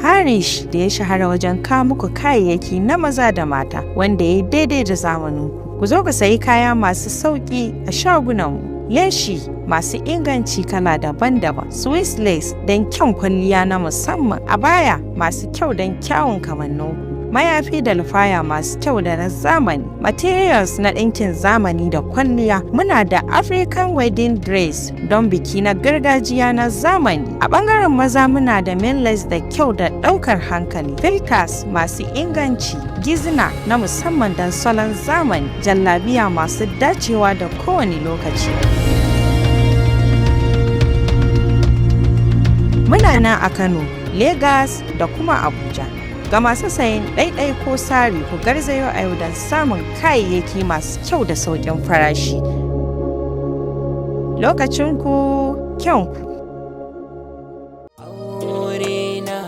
Harish da ya shahara wajen kawo muku kayayyaki na maza da mata wanda ya yi daidai da zamaninku. Ku zo ku sayi kaya masu sauƙi a shagunanmu. Leshi masu inganci kala daban-daban, Swiss lace don kyan kwalliya na musamman, abaya masu kyau don kyawun kamanninku, mayafi da lufaya masu kyau da na zamani, materials na ɗinkin zamani da kwalliya. Muna da African wedding dress don biki na gargajiya na zamani. A ɓangaren maza muna da lace da kyau da ɗaukar hankali, filters masu inganci, gizna na musamman don salon zamani, jallabiya masu dacewa da kowane lokaci. Muna nan a Kano, Legas da kuma Abuja. Ga masu sayen ɗaiɗai ko sari ku garzayo a yau don samun kayayyaki masu kyau da sauƙin farashi. Lokacinku kyanku. Aurena,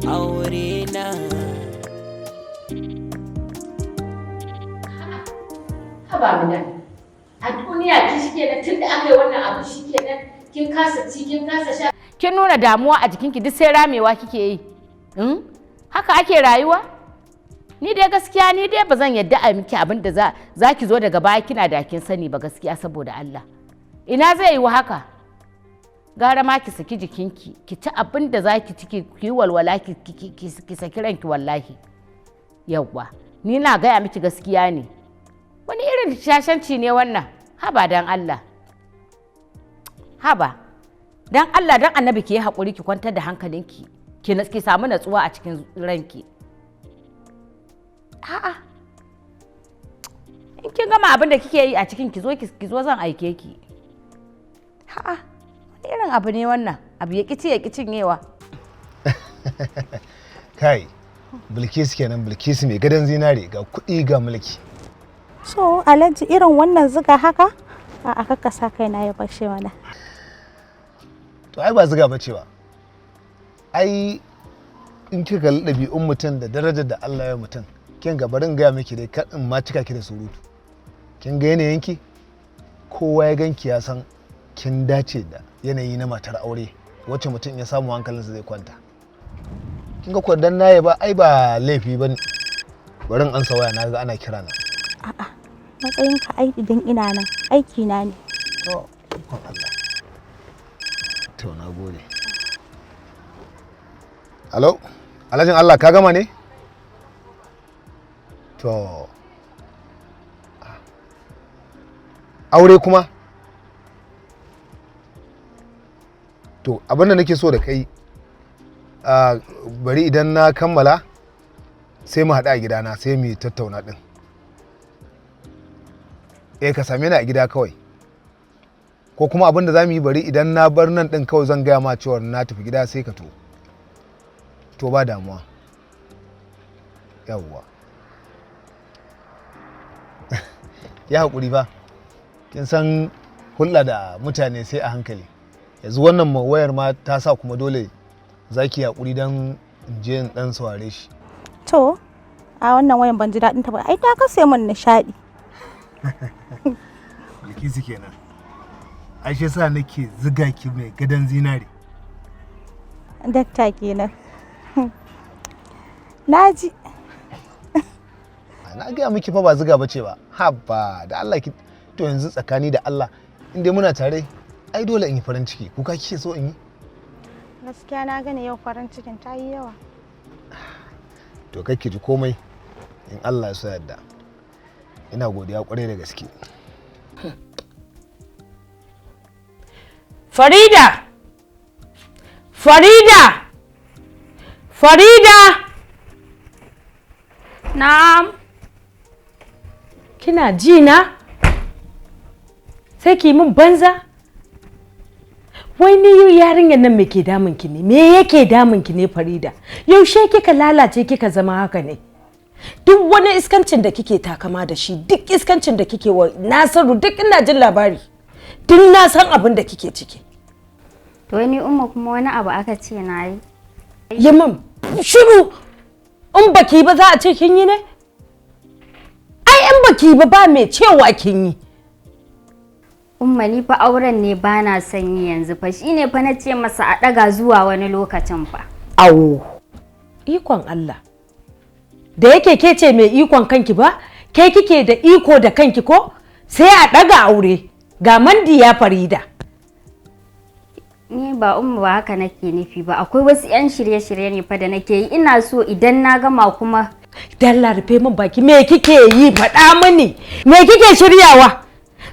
Aurena. Haba mu nan. A duniya ki shikenan tunda aka yi wannan abu shikenan kin kasa ci kin kasa sha. Kin nuna damuwa a jikinki duk sai ramewa kike yi. Haka ake rayuwa? Ni dai gaskiya ni dai ba zan yadda a miki abin da za ki zo daga baya kina da kin sani ba gaskiya saboda Allah. Ina zai yi wa haka? Gara ma ki saki jikinki, ki ci abin da za ki ci ki yi walwala ki saki ranki wallahi. Yawwa, ni na gaya miki gaskiya ne. Wani irin shashanci ne wannan? Haba dan Allah. Haba. Dan Allah dan Annabi ki yi haƙuri ki kwantar da hankalinki. Ki samu natsuwa a cikin ranki. A'a. In kin gama abin da kike yi a cikin ki zo zan aike ki. A'a. Wani irin abu ne wannan? Abu ya kici ya cinyewa. Kai. Bilkisu kenan, Bilkisu mai gadon zinare ga kuɗi ga mulki. So, Alhaji irin wannan zuga haka? A'a kakka sa kaina ya bashe mana. To ai ba zuga bace ba. Ai in kika kalli ɗabi'un mutum da darajar da Allah ya mutum, kin ga barin gaya miki dai kar in ma cika ki da surutu. Kin ga yanayinki? Kowa ya ganki ya san kin dace da yanayi na matar aure wacce mutum ya samu hankalinsa zai kwanta. Kin ga kwandan naye ba ai ba laifi bane. Barin an waya na ga ana kira na. A'a, matsayinka ai idan ina nan aiki na ne. To, ikon Allah. To, na gode. Alo, Alhajin Allah ka gama ne? To, aure kuma? To, abinda nake so da kai, bari idan na kammala sai mu haɗu a gidana sai mu tattauna ɗin. Ka same ni a gida kawai. Ko kuma abin da za mu yi bari idan na bar nan ɗin kawai zan gaya ma cewa na tafi gida sai ka to ba damuwa. Yawwa. Ya haƙuri ba. Kin san hulɗa da mutane sai a hankali. Yanzu wannan wayar ma ta sa kuma dole za ki haƙuri don in je in ɗan saurare shi. To, a wannan wayan ban ji daɗin ta ba. Ai ta kase min nishaɗi. Bilkisu kenan. Ai shi yasa nake ziga ki mai gadon zinare. Dakta kenan. Naji. Na gaya miki fa ba ziga bace ba. Haba da Allah ki to yanzu tsakani da Allah in dai muna tare ai dole in yi farin ciki. Kuka kike so in yi? Gaskiya na gane yau farin cikin ta yi yawa. To kai ki ji komai in Allah ya so yadda. Ina godiya kwarai da gaske. Farida! Farida! Farida! Na'am. Kina ji na? Sai ki min banza? Wai ni yarinyar nan me ke damun ki ne? Me yake damun ki ne Farida? Yaushe kika lalace kika zama haka ne? Duk wani iskancin da kike takama da shi, duk iskancin da kike wa Nasiru duk ina jin labari. Duk na san abin da kike ciki. To ni umma kuma wani abu aka ce na yi. Yaman shiru in baki ba za a ce kin yi ne? Ai in baki ba mai cewa kin yi. Umma ni fa auren ne bana son yi yanzu fa shine fa na ce masa a ɗaga zuwa wani lokacin fa. Awo, ikon Allah. Da yake ke ce mai ikon kanki ba, ke kike da iko da kanki ko? Sai a ɗaga aure ga mandiya Farida. Ni ba umma ba haka nake nufi ba, akwai wasu 'yan shirye-shirye ne fa da nake yi, ina so idan na gama kuma. Dalla rufe min baki, me kike yi faɗa mini, me kike shiryawa?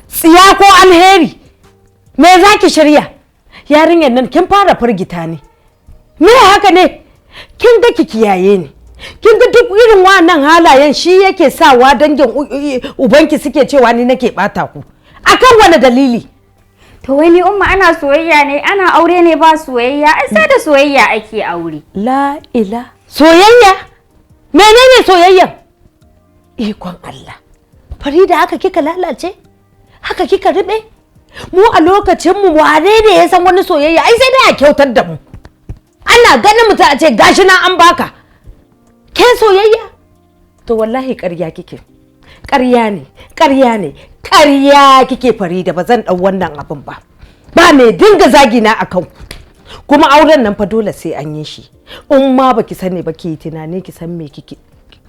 Tsiya ko alheri? Me za ki shirya? Yarinyar nan kin fara firgita ne. Me haka ne? Kin ga ki kiyaye ni. Kin ga duk irin wannan halayen shi yake sawa dangin ubanki suke cewa ni nake bata ku. Akan wani dalili? To wai ni umma ana soyayya ne, ana aure ne ba soyayya, ai sai da soyayya ake aure. La ila. Soyayya? Menene soyayyan? Ikon Allah. Farida haka kika lalace? Haka kika rube? Mu a lokacin mu wane ne ya san wani soyayya? Ai sai dai a kyautar da mu. Ana ganin mutum a ce gashi na an baka. Ke soyayya? To wallahi ƙarya kike. Ƙarya ne, ƙarya ne, ƙarya kike Farida, ba zan ɗau wannan abin ba. Ba mai dinga zagina a kan. Kuma auren nan fa dole sai an yi shi. In ma baki sani ba ki tunani ki san me kike.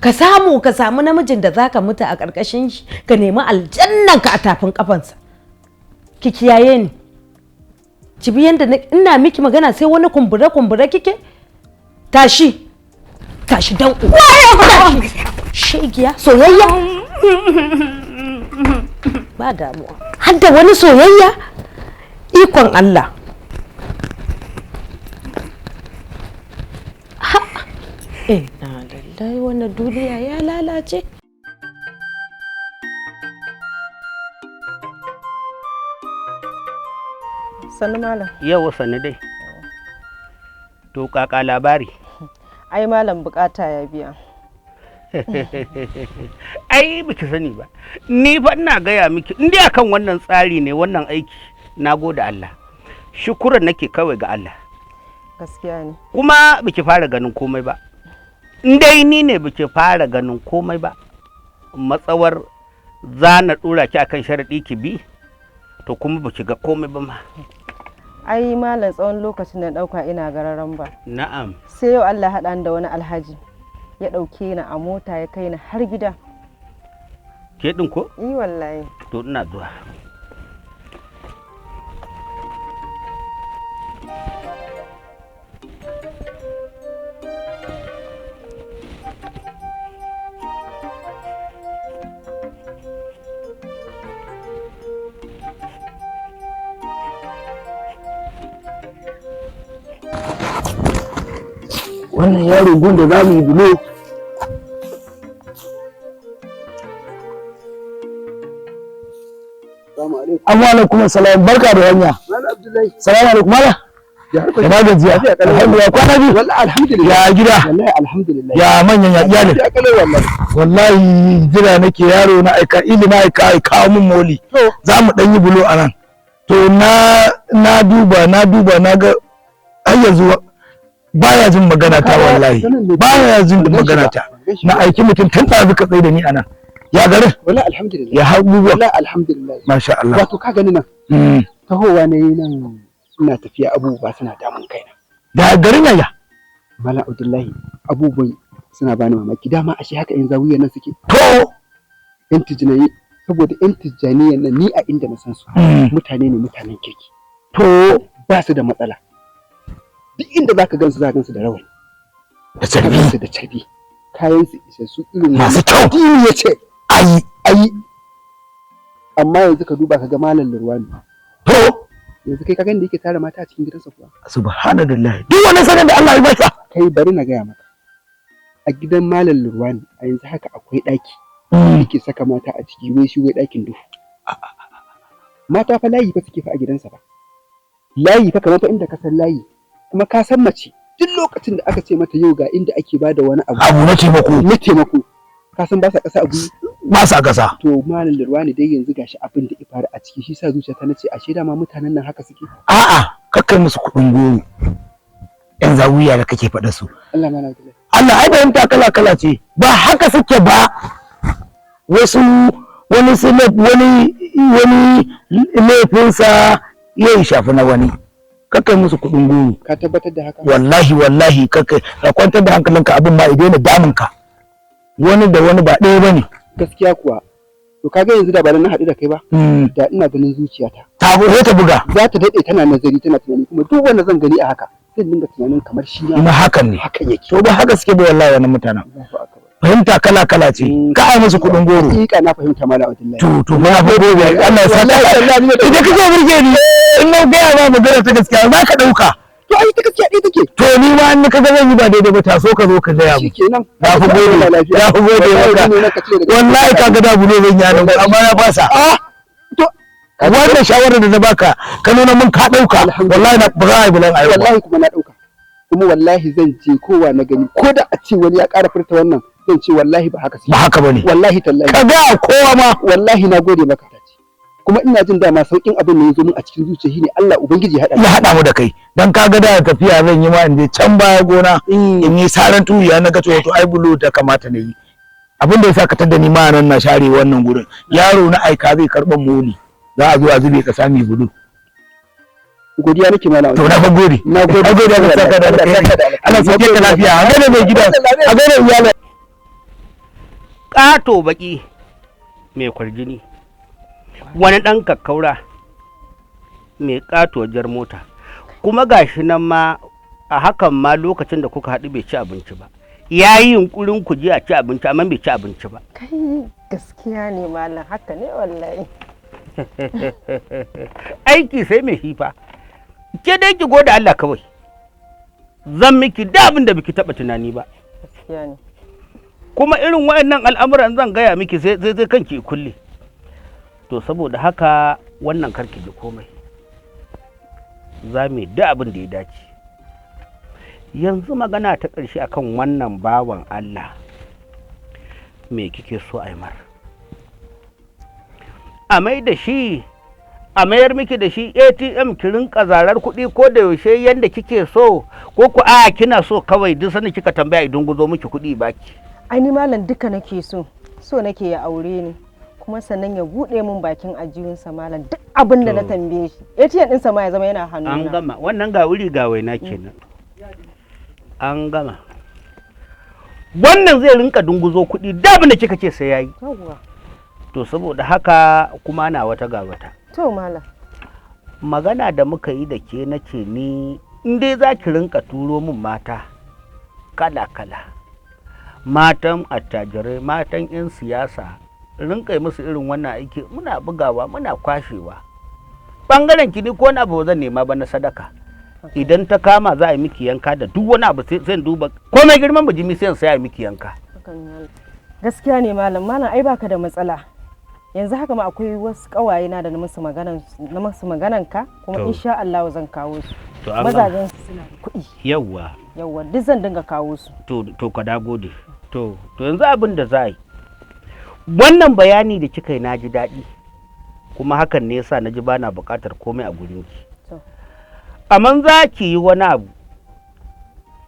Ka samu namijin da zaka mutu a ƙarƙashin shi, ka nemi aljannan ka a tafin kafansa. Ki kiyaye ni. Ki bi yanda ina miki magana sai wani kumbure kike? Tashi. Tashi dan uwa. Shegiya soyayya. Ba damuwa. Har da wani soyayya? Ikon Allah. Ha. Ina lallai wannan duniya ya lalace. Sannu malam. Yau sannu dai. To kaka labari. Ai malam bukata ya biya. Ai biki sani ba. Ni fa ina gaya miki in dai akan wannan tsari ne wannan aiki nagode Allah. Shukuran nake kawai ga Allah. Gaskiya ne. Kuma biki fara ganin komai ba. In dai ni ne biki fara ganin komai ba. Matsawar za na dora ki akan sharadi ki bi to kuma baki ga komai ba ma. Ai malam tsawon lokacin da dauka ina gararan ba. Na'am. Sai yau Allah haɗa da wani alhaji ya ɗauke ni a mota ya kai ni har gida. Ke ɗin ko? Wallahi. To ina zuwa. Wannan yaro gun da za mu yi bulo. Amma alaikum salam, barka da hanya. Salamu alaikum mala. Ya gajiya. Alhamdulillah kwana biyu. Wallahi alhamdulillah. Ya gida. Wallahi alhamdulillah. Ya manyan ya iyalin. Wallahi jira nake yaro na aika aika mun moli. Za mu dan yi bulo a nan. To na duba na ga har yanzu baya jin magana ta wallahi. Baya jin magana ta. Na aiki mutum tun da ka tsaye da ni a nan. Ya garin? Wallahi alhamdulillah. Ya haƙuƙuwa. Wallahi alhamdulillah. Masha Allah. Wato ka gani nan. Tahowa ne nan ina tafiya abubuwa suna damun kaina. Da garin yaya? Malam Abdullahi abubuwan suna bani mamaki dama ashe haka in zawiyar nan suke. To yan tijjani saboda yan tijjaniyan nan ni a inda na san su mutane ne mutanen kirki. To ba su da matsala. Duk inda zaka gansu za ka gansu da rawani. Da carbi. Da carbi. Kayan su isassu irin masu kyau. Ya ce ayi amma yanzu ka duba ka ga malam Lurwani. To yanzu kai ka gani da yake tara mata a cikin gidansa kuwa. Subhanallah. Duk wani sanin da Allah ya masa. Kai bari na gaya maka. A gidan malam Lurwani a yanzu haka akwai ɗaki. Yake saka mata a ciki wai shi wai ɗakin duhu. Mata fa layi fa suke fa a gidansa ba. Layi fa kamar fa inda ka san layi. Kuma ka san mace duk lokacin da aka ce mata yau ga inda ake bada wani abu na taimako ka san ba sa kasa abu ba sa kasa to malam Lurwani dai yanzu gashi abin da ya faru a ciki shi sa zuciyata nace ashe dama mutanen nan haka suke a'a kakkai musu kudin goro yan zawiya da kake faɗa su Allah malam Allah ai bayan kala ce ba haka suke ba wasu wani laifinsa ya shafi na wani. Kakai musu kuɗin goro. Ka tabbatar da haka? Wallahi kakai ka kwantar da hankalinka abin ma idan na damun ka. Wani da wani ba ɗaya bane. Gaskiya kuwa. To kaga yanzu da ba na haɗu da kai ba. Da ina ganin zuciyata. Ta buga. Za ta daɗe tana nazari tana tunani kuma duk wanda zan gani a haka zan dinga tunanin kamar shi na. Hakan ne. Hakan yake. To ba haka suke da wallahi wannan mutanen. Fahimta kala ce. Ka ai musu kuɗin goro. Hakika na fahimta mala Abdullahi. To ba fa goro Allah ya saka. Idan kake burge ni in na ga ba magana ta gaskiya za ka dauka. To ai ta gaskiya dai take. To ni ma in ka ga zan yi ba daidai ba ta so ka zo ka ga mu. Shikenan. Ya fi goro. Ya fi goro maka. Wallahi ka ga da bulo zan yana amma na fasa. To wannan shawarar da na baka ka nuna mun ka dauka wallahi na ba za a yi bulan ayi. Wallahi kuma na dauka. Kuma wallahi zan je kowa na gani ko da a ce wani ya ƙara furta wannan zan ce wallahi ba haka ba haka bane wallahi tallahi ka ga kowa ma wallahi na gode maka tace kuma ina jin dama saukin abin da yazo min a cikin zuciya shine Allah ubangiji ya hada mu da kai dan kaga da tafiya zan yi ma in je can baya gona in yi saran tuya na ga to ai bulu ta kamata na yi abin da yasa ka tada ni ma nan na share wannan gurin yaro na aika zai karban moli za a zo a zube ka sami bulu godiya nake mana to na fa gode na gode da saka da Allah sauke ka lafiya a gane mai gidan a gane iyalai ƙato baki mai kwarjini wani ɗan kakkaura mai ƙato jar mota kuma gashi nan ma a hakan ma lokacin da kuka haɗu bai ci abinci ba ya yi yunkurin ku je a ci abinci amma bai ci abinci ba Kai gaskiya ne malam haka ne wallahi. aiki sai mai hifa ke dai ki gode Allah kawai zan miki da abin da biki taɓa tunani ba Gaskiya ne. kuma irin waɗannan al'amuran zan gaya miki sai kanki kulle to saboda haka wannan karki ji komai za mu da abin da ya dace yanzu magana ta ƙarshe akan wannan bawan Allah me kike so a yi mar a mai da shi a mayar miki da shi ATM ki rinka zarar kuɗi ko da yaushe yanda kike so ko ku a kina so kawai duk sanda kika tambaya idan guzo miki kuɗi baki Ai ni malam duka nake so nake ya aure ni kuma sannan ya bude min bakin ajiyunsa malam duk abin da na tambaye shi ATM ɗinsa ma ya zama yana hannuna an gama wannan ga wuri ga waina kenan an gama wannan zai rinka dunguzo kuɗi da abin da kika ce sai yayi to saboda haka kuma ana wata ga wata to malam magana da muka yi da ke nace ni in dai za ki rinka turo min mata kala matan attajirai matan 'yan siyasa rinka yi musu irin wannan aiki muna bugawa muna kwashewa bangaren ki ni ko na abu zan nema ba na sadaka idan ta kama za a yi miki yanka da duk wani abu sai duba komai girman bijimi sai a yi miki yanka gaskiya ne malam ai baka da matsala yanzu haka ma akwai wasu kawaye na da na musu maganan ka kuma insha Allah zan kawo su mazajen su suna da kuɗi yawa duk zan dinga kawo su to ka dagode to yanzu abin da za yi wannan bayani da kika yi naji daɗi kuma hakan ne yasa naji bana buƙatar komai a gurin ki amma za ki yi wani abu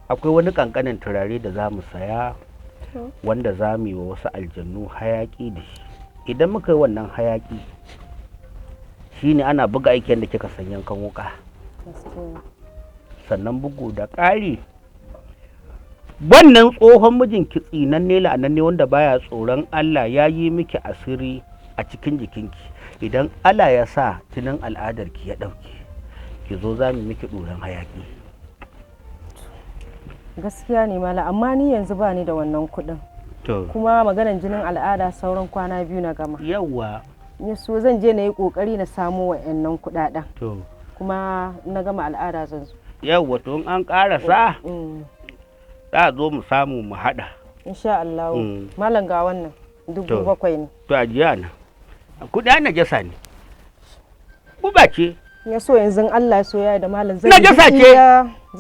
akwai wani kankanin turare da za mu saya wanda za mu yi wa wasu aljannu hayaƙi da shi idan muka yi wannan hayaƙi shine ana buga aikin da kika san yankan wuka sannan bugu da ƙari wannan tsohon mijin ki tsinanne la'ananne wanda baya tsoron Allah ya yi miki asiri a cikin jikinki idan Allah ya sa jinin al'adar ki ya ɗauke ki zo za mu miki ɗoran hayaƙi gaskiya ne mala amma ni yanzu ba ni da wannan kuɗin kuma maganan jinin al'ada sauran kwana 2 na gama yawa ni so zan je na yi kokari na samu wa'annan kuɗaɗen kuma na gama al'ada zan zo yawa to in an ƙarasa za a zo mu samu mu haɗa insha Allah malam ga wannan 7,000 ne to ajiya na kuɗi na jasa ne ku ba ce ya so yanzu Allah so ya da malam zan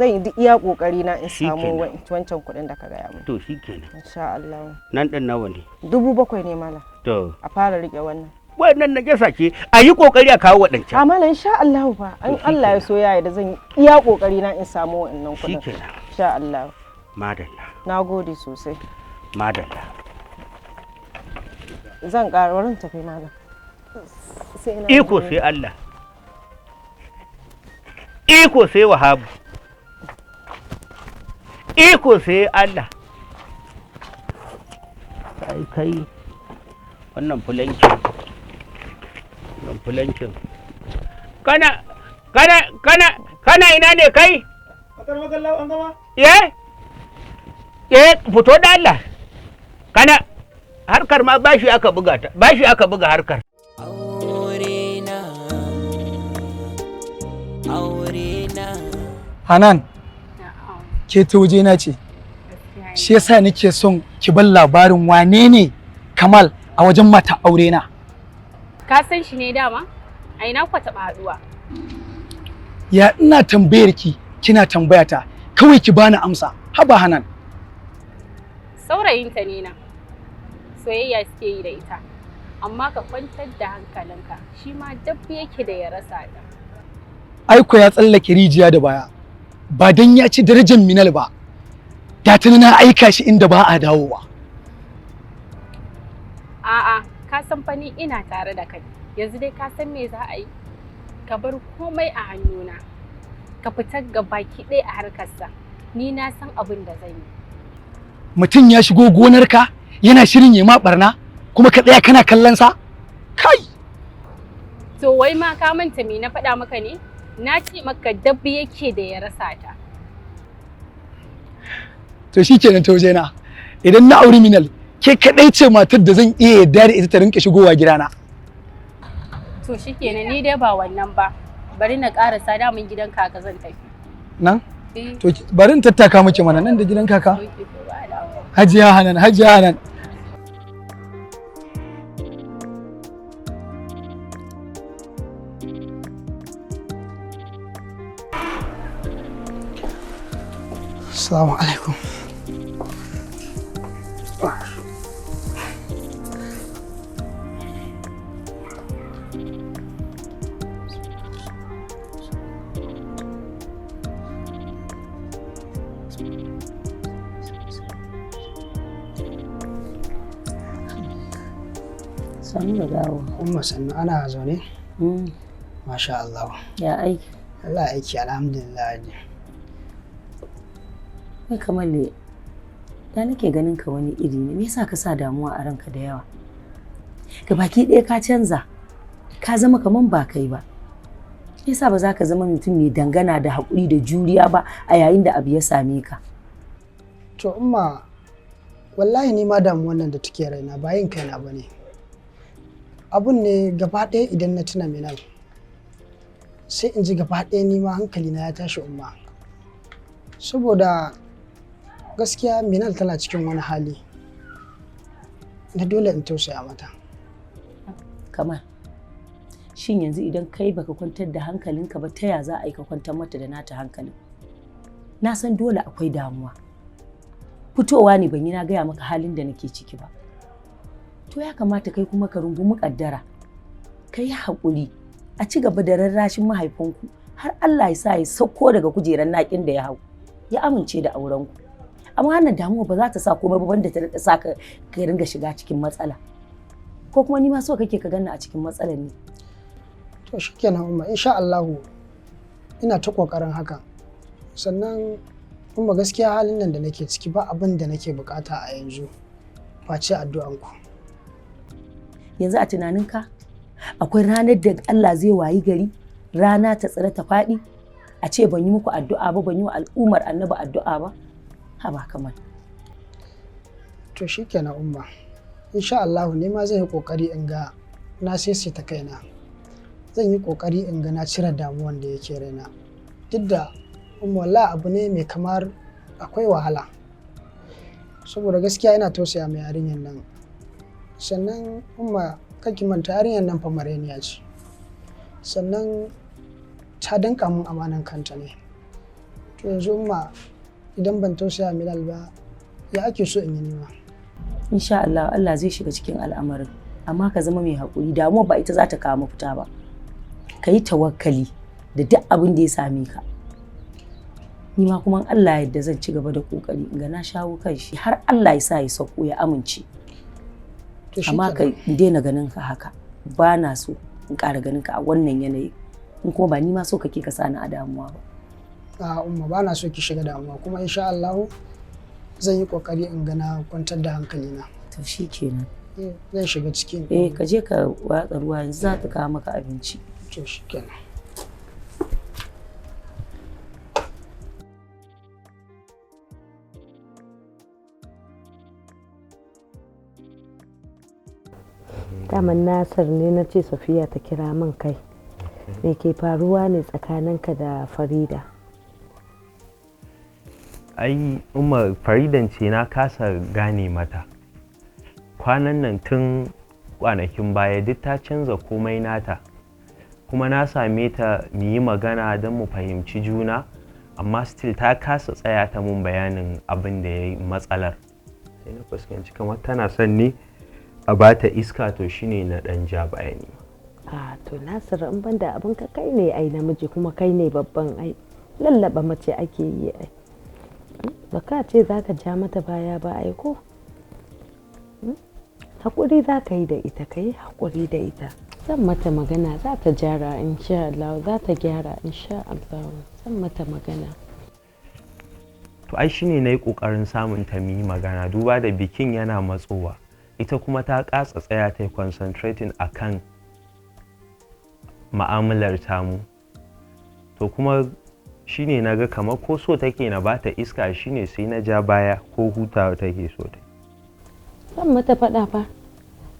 yi iya kokari na in samu wancan kuɗin da ka gaya min to shikenan insha Allah nan din nawa ne 7,000 ne malam to a fara rike wannan na jasa ce a yi kokari a kawo waɗancan a malam insha Allah fa an Allah ya so ya da zan iya kokari na in samu wannan kuɗin shikenan insha Allah madalla nagode sosai madalla zan ƙara wurin tafi malam iko sai Allah, iko sai Wahabu, iko sai Allah. Kai wannan fulankin kana ina ne kai? Fito da Allah. Kana harkar ma bashi aka buga harkar. Hanan, ke ta wajena ce, shi yasa nake son ki bar labarin wane ne Kamal a wajen mata Aurena. Ka san shi ne dama? A ina ku taɓa haɗuwa? Ya ina tambayar ki, kina tambayata, kawai ki bani amsa. Haba Hanan. Saurayinta ne na. Soyayya suke yi da ita. Amma ka kwantar da hankalinka, shi ma dabbi yake da ya rasa ta. Aiko ya tsallake rijiya da baya. Ba dan ya ci darajar Minal ba. Da tuni na aika shi inda ba a dawowa. A'a, ka san fa ni ina tare da kai. Yanzu dai ka san me za a yi? Ka bar komai a hannuna. Ka fitar ga baki ɗaya a harkarsa. Ni na san abin da zan yi. Mutum ya shigo gonarka yana shirin yi ma barna kuma ka tsaya kana kallon sa? Kai! To wai ma ka manta me na faɗa maka ne? Na ce maka dabbi yake da ya rasa ta. To shikenan ta wajena. Idan na auri Minal, ke kadai ce matar da zan iya yarda da ita ta rinka shigowa gidana. To shikenan ni dai ba wannan ba. Bari na ƙarasa damun gidan kaka zan tafi. Nan? To bari in tattaka miki mana nan da gidan kaka. Hajiya Hanan, Hajiya Hanan. Assalamu alaikum. Sannu da dawo. Umma sannu ana zaune? Masha Allah. Ya aiki? Allah aiki alhamdulillah. Kai Kamalle, da nake ganin ka wani iri ne, me yasa ka sa damuwa a ranka da yawa? Gabaki ɗaya ka canza, ka zama kaman ba kai ba. Me yasa ba za ka zama mutum mai dangana da haƙuri da juriya ba a yayin da abu ya same ka? To umma, wallahi ni ma damuwan nan da take raina ba yin kaina ba ne. Abun ne gaba ɗaya idan na tuna Minal, sai in ji gaba ɗaya ni ma hankalina ya tashi umma. Saboda gaskiya Minal tana cikin wani hali na dole in tausaya mata. Kamal, shin yanzu idan kai baka kwantar da hankalinka ba ta ya za a yi ka kwantar mata da nata hankalin? Na san dole akwai damuwa. Fitowa ne ban yi na gaya maka halin da nake ciki ba. To ya kamata kai kuma ka rungumi kaddara. Ka yi haƙuri a ci gaba da rarrashin mahaifinku har Allah ya sa ya sauko daga kujerar naƙin da ya hau. Ya amince da aurenku. Amma wannan damuwa ba za ta sa komai ba banda ta daɗa sa ka ringa shiga cikin matsala. Ko kuma ni ma so kake ka ganna a cikin matsalar ne. To shikenan umma, insha Allah ina ta kokarin hakan. Sannan umma gaskiya halin nan da nake ciki ba abin da nake bukata a yanzu face addu'anku. Yanzu a tunaninka akwai ranar da Allah zai wayi gari, rana ta tsira ta faɗi, a ce ban yi muku addu'a ba, ban yi wa al'ummar annabi addu'a ba? Ha ba Kamal. To shikenan umma, insha Allah ne ma zan yi kokari in ga na saisaita kaina. Zan yi kokari in ga na cire damuwan da yake raina. Duk da umma wallahi abu ne mai kamar akwai wahala. Saboda gaskiya ina tausaya mai yarinyar nan. Sannan umma kake manta yarinyar nan fa mareniya ce. Sannan ta danka mun amanan kanta ne. To yanzu umma idan ban tausaya Minal ba ya ake so in yi nima? Insha Allah Allah zai shiga cikin al'amarin, amma ka zama mai haƙuri, damuwa ba ita za ta kawo mafita ba. Ka yi tawakkali da duk abin da ya same ka. Ni ma kuma Allah yadda zan ci gaba da ƙoƙari in ga na shawo kan shi har Allah ya sa ya sauko ya amince. Amma ka daina ganin ka haka, ba na so in ƙara ganin ka a wannan yanayi, in kuma ba ni ma so kake ka sani a damuwa ba. A umma ba na so ki shiga damuwa, kuma insha Allah zan yi kokari in ga na kwantar da hankalina. To shikenan. Zan shiga cikin. Ka je ka watsa ruwa, yanzu za ta kawo maka abinci. To shikenan. Daman Nasir ne na ce Safiya ta kira min kai. Me ke faruwa ne tsakaninka da Farida? Ai, Umma, Faridan ce na kasa gane mata. Kwanan nan tun kwanakin baya duk ta canza komai nata. Kuma na same ta mu yi magana don mu fahimci juna, amma still ta kasa tsaya ta mun bayanin abin da ya yi matsalar. Sai na fuskanci kamar tana son ne a bata iska, to shine na dan ja bayani. To Nasir, in banda abin ka kai ne ai namiji, kuma kai ne babban ai. Lallaba mace ake yi ai. Baka ce za ka ja mata baya ba ai ko? Hakuri za ka yi da ita, ka yi hakuri da ita. Zan mata magana, za ta gyara insha Allah, za ta gyara insha Allah. Zan mata magana. To ai shine na yi ƙoƙarin samun ta mu yi magana, duba da bikin yana matsowa. Ita kuma ta kasa tsaya ta yi concentrating a kan ma'amalar tamu. To kuma shine na ga kamar ko so take na bata iska, shine sai na ja baya, ko hutawa take so ta. Zan mata faɗa fa.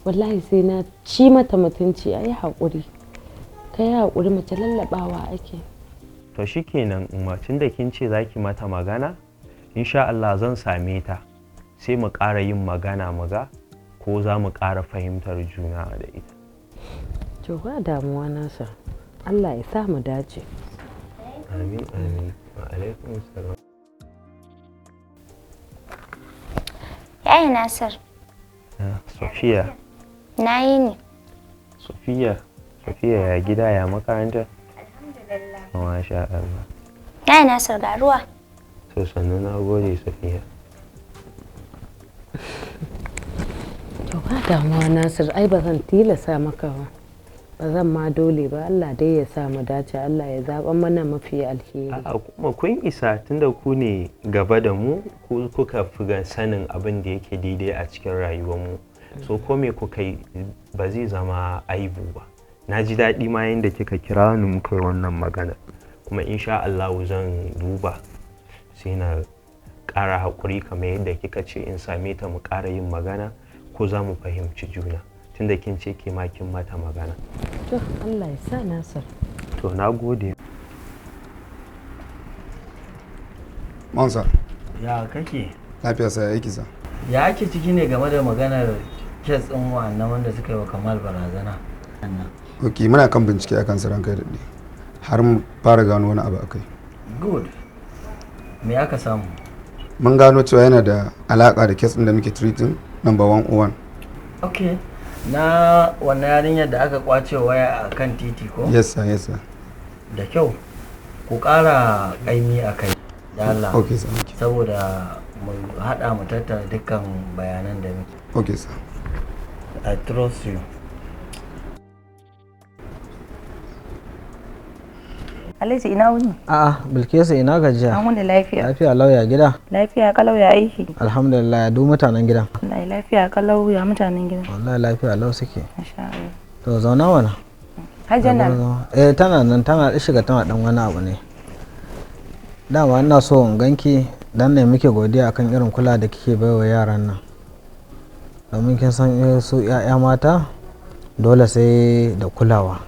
Wallahi sai na ci mata mutunci, a yi haƙuri. Ka yi haƙuri, mace lallaɓawa ake. To shikenan Umma, tun da kin ce za ki mata magana, insha Allah zan same ta, sai mu ƙara yin magana mu ga ko za mu ƙara fahimtar juna da ita. To ba damuwa Nasir, Allah ya sa mu dace. Amin amin. Wa alaikum salam. Yayi Nasir. Safiya. Na yi ne. Safiya ya gida, ya makaranta? Alhamdulillah. Masha Allah. Yayi Nasir, ga ruwa. To sannu, na gode Safiya. To ba damuwa Nasir, ai ba zan tilasa maka ba. Ba zan ma dole ba, Allah dai ya sa mu dace, Allah ya zaɓa mana mafi alheri. Kuma kun isa, tunda ku ne gaba da mu, ku kuka fi sanin abin da yake daidai a cikin rayuwarmu. So ko me kuka yi ba zai zama aibu ba. Na ji daɗi ma yadda kika kira ni muka yi wannan magana. Kuma insha Allah zan duba, sai na ƙara haƙuri kamar yadda kika ce in same ta mu ƙara yin magana, ko za mu fahimci juna. Tunda kin ce ke ma kin mata magana. To Allah ya sa Nasir. To na gode. Mansa. Ya kake? Lafiya sai yake sa. Ya ake ciki ne game da maganar kes ɗin wannan wanda suka yi wa Kamal barazana? Ok, muna kan bincike akan su ranka daɗe. Har mu fara gano wani abu akai. Good. Me aka samu? Mun gano cewa yana da alaƙa da kes ɗin da muke treating number 101. Ok. Na wannan yarinyar da aka kwace waya a kan titi ko? Yes sir, yes sir. Da kyau. Ku ƙara ƙaimi a kai. Da Allah. Ok sir. Saboda mu haɗa mu tattara dukkan bayanan da muke. Ok sir. I trust you. Alhaji ina wuni? A'a, Bilkisu ina gajiya. An wuni lafiya. Lafiya lauya gida. Lafiya kalau ya aiki. Alhamdulillah, ya du mutanen gidan. Wallahi lafiya kalau ya mutanen gidan. Wallahi lafiya lau suke. Masha Allah. To zauna mana. Hajjana. Tana nan tana shiga tana dan wani abu ne. Dama ina so in ganki dan ne muke godiya akan irin kula da kike baiwa yaran nan. Domin kin san su 'ya'ya mata dole sai da kulawa.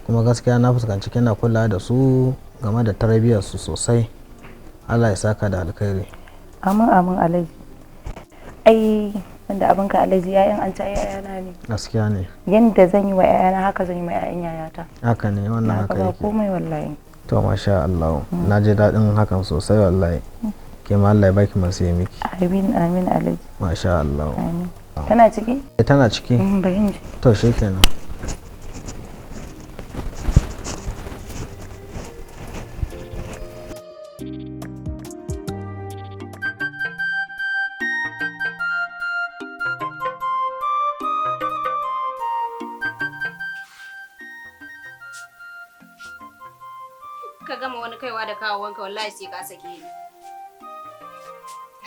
Kuma gaskiya na fuskanci kina kula da su game da tarbiyyar su sosai. Allah ya saka da alkhairi. Amin amin Alhaji. Ai wanda abin ka Alhaji, yayan an ta yayana ne. Gaskiya ne. Yanda zan yi wa yayana haka zan yi wa yayan yayata. Haka ne, wannan haka yake. Ba komai wallahi. To masha Allah. Na ji daɗin hakan sosai wallahi. Ke ma Allah ya baki masu yi miki. Amin amin Alhaji. Masha Allah. Amin. Tana ciki? Tana ciki. Bayin ji. To shikenan. kaiwa da kawowanka wallahi sai ka sake ni.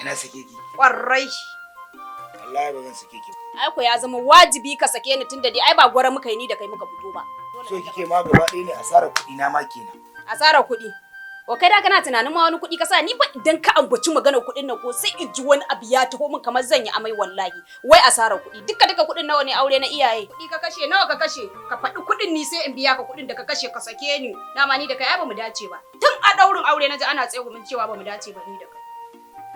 Ina sake ki. Ƙwarai. Wallahi ba zan sake ki. Ai ko ya zama wajibi ka sake ni tunda dai ai ba gwara muka yi ni da kai muka fito ba. So kike ma gaba ɗaya ne asarar kuɗi na ma kenan. Asarar kuɗi. O kai da kana tunanin ma wani kuɗi ka sa ni fa idan ka ambaci maganar kuɗin nan ko sai in ji wani abu ya taho min kamar zan yi amai wallahi. Wai asarar kuɗi. Duka kuɗin nawa ne aure na iyaye. Kuɗi ka kashe nawa ka kashe? Ka faɗi kuɗin ni sai in biya ka kuɗin da ka kashe ka sake ni. Dama ni da kai ai ba mu dace ba. Tun a daurin aure na ji ana tsegumin cewa ba mu dace ba ni da kai.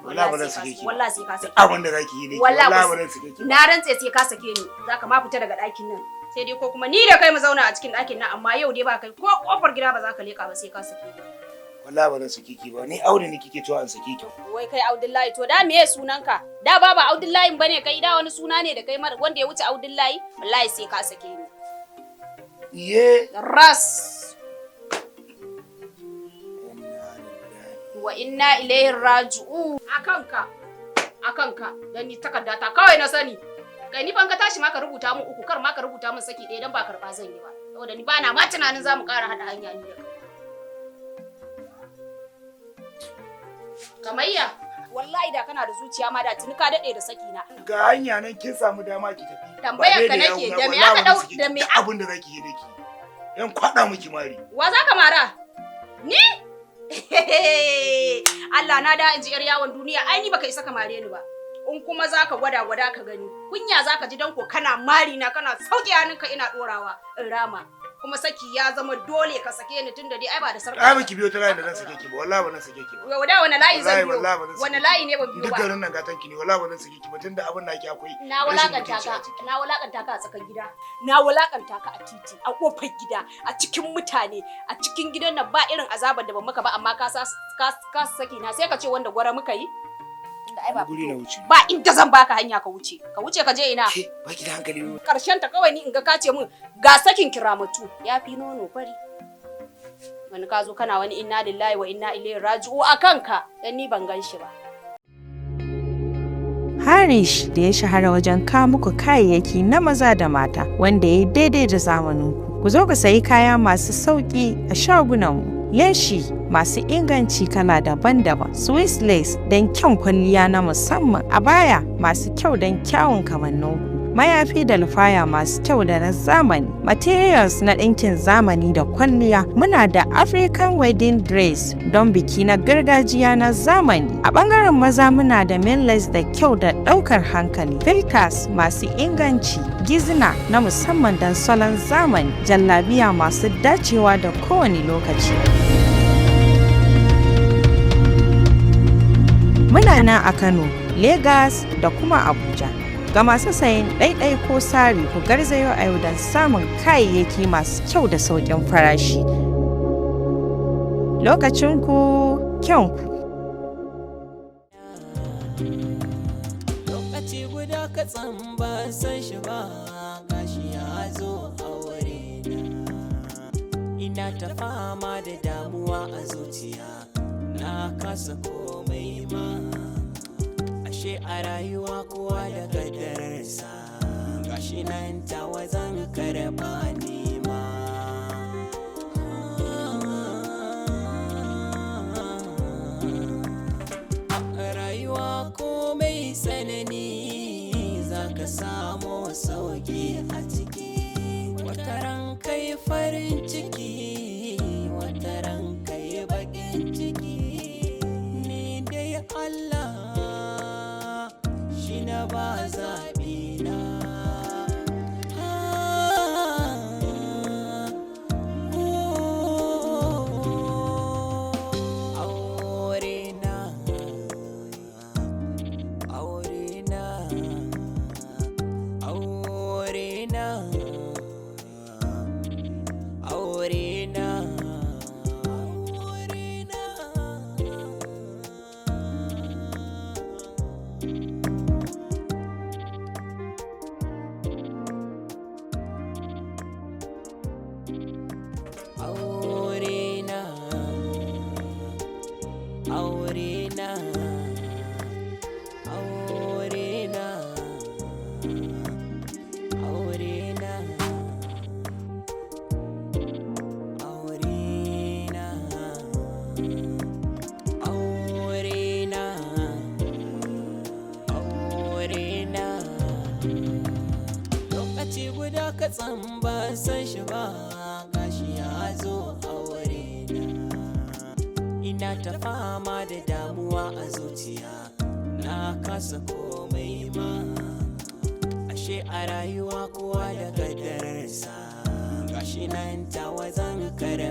Wallahi ba zan sake ki. Wallahi sai ka sake. Abin da zaki yi ne. Wallahi ba zan sake ki. Na rantse sai ka sake ni. Zaka ma fita daga ɗakin nan. Sai dai ko kuma ni da kai mu zauna a cikin ɗakin nan amma yau dai ba kai ko kofar gida ba za ka leka ba sai ka sake ni. Wallahi ba zan sake ki ba. Ni aure ne kike cewa in sake ki. Wai kai Abdullahi to da meye sunanka? Da baba Abdullahi bane kai da wani suna ne da kai wanda ya wuce Abdullahi? Wallahi sai ka sake ni. Ye. Ras. Wa inna ilaihi raji'un. Akanka dan ni takarda ta kawai na sani. Kai ni ban ka tashi ma ka rubuta min 3 kar ma ka rubuta min saki ɗaya dan ba karba zan yi ba. Saboda ni bana ma tunanin zamu ƙara hada hanya ni da kai. Kamayya wallahi da kana da zuciya ma da tuni ka dade da saki na. Ga hanya nan kin samu dama ki tafi. Tambayar ka nake da me aka dau da me abin da zaki yi dake. Yan kwada miki mari. Wa zaka mara? Ni? Allah na da inji yar yawon duniya ai ni baka isa ka mare ni ba. In kuma zaka gwada ka gani. Kunya zaka ji dan ko kana mari na kana sauke hannunka ina dorawa in rama. Kuma saki ya zama dole ka sake ni tunda dai ai ba da sarka. Ai miki biyo ta layin da zan sake ki ba wallahi ba zan sake ki ba. Wada wani layi zan biyo? Wani layi ne ban biyo ba? Duk garin nan gatan ki ne wallahi ba zan sake ki ba tunda abin naki akwai. Na wulakanta ka a tsakar gida. Na wulakanta ka a titi, a kofar gida, a cikin mutane, a cikin gidan nan ba irin azabar da ban maka ba amma ka saki na sai ka ce wanda gwara muka yi. Ai ba ba inda zan baka hanya ka wuce ka je ina ba ki da hankali karshen ta kawai ni in ga ka ce min ga sakin kiramatu ya fi nono fari wani ka zo kana wani inna lillahi wa inna ilaihi raji'u akan ka dan ni ban gan shi ba. Harish da ya shahara wajen kawo muku kayayyaki na maza da mata wanda ya daidai da zamaninku. Ku zo ku sayi kaya masu sauƙi a shagunanmu. Leshi masu inganci kala daban-daban, Swiss lace don kyan kwalliya na musamman, abaya masu kyau don kyawun kamanninku, mayafi da lufaya masu kyau da na zamani, materials na ɗinkin zamani da kwalliya. Muna da African wedding dress don biki na gargajiya na zamani. A ɓangaren maza muna da lace da kyau da ɗaukar hankali, filters masu inganci, gizna na musamman don salon zamani, jallabiya masu dacewa da kowane lokaci. Muna nan a Kano, Legas da kuma Abuja. Ga masu sayen ɗaiɗai ko sari ku garzayo a yau don samun kayayyaki masu kyau da sauƙin farashi. Lokacinku kyanku. Lokaci guda ka ba san shi ba, gashi ya zo aure na. Ina ta fama da damuwa a zuciya, na kasa komai ma. Ashe a rayuwa kowa da kaddararsa, gashi nan tawa zan karba nima. A rayuwa komai tsanani zaka samu sauki a ciki. Wataran kai farin ciki, wataran kai bakin ciki. Ni dai Allah shi na ba zaɓi na. katsan ba san shi ba gashi ya zo aure na. Ina ta fama da damuwa a zuciya na kasa komai ma. Ashe a rayuwa kowa da kaddararsa gashi nan tawa zan kare